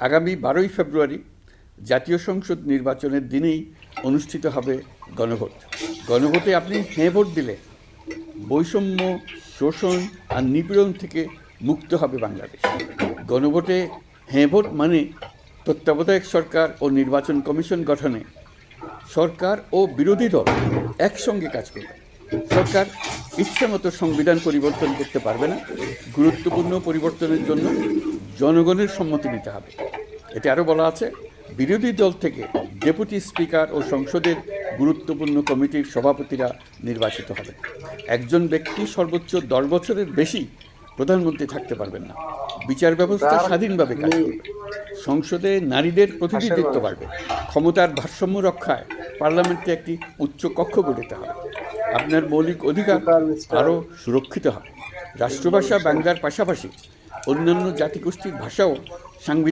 আগামী 12ই ফেব্রুয়ারি জাতীয় সংসদ নির্বাচনের দিনেই অনুষ্ঠিত হবে গণভোট। গণভোটে আপনি হ্যাঁ ভোট দিলে বৈষম্য, শোষণ আর নিপীড়ন থেকে মুক্ত হবে বাংলাদেশ। গণভোটে হ্যাঁ ভোট মানে তত্ত্বাবধায়ক সরকার ও নির্বাচন কমিশন গঠনে সরকার ও বিরোধী দল একসঙ্গে কাজ করবে। সরকার ইচ্ছামতো সংবিধান পরিবর্তন করতে পারবে না। গুরুত্বপূর্ণ পরিবর্তনের জন্য জনগণের সম্মতি নিতে হবে। এতে আরও বলা আছে, বিরোধী দল থেকে ডেপুটি স্পিকার ও সংসদের গুরুত্বপূর্ণ কমিটির সভাপতিরা নির্বাচিত হবে। একজন ব্যক্তি সর্বোচ্চ 10 বছরের বেশি প্রধানমন্ত্রী থাকতে পারবেন না। বিচার ব্যবস্থা স্বাধীনভাবে কাজ করবে। সংসদে নারীদের প্রতিনিধিত্ব বাড়বে। ক্ষমতার ভারসাম্য রক্ষায় পার্লামেন্টে একটি উচ্চ কক্ষ গঠিত হবে। আপনার মৌলিক অধিকার আরও সুরক্ষিত হবে। রাষ্ট্রভাষা বাংলার পাশাপাশি অন্যান্য জাতিগোষ্ঠীর ভাষাও সাংবিধানিক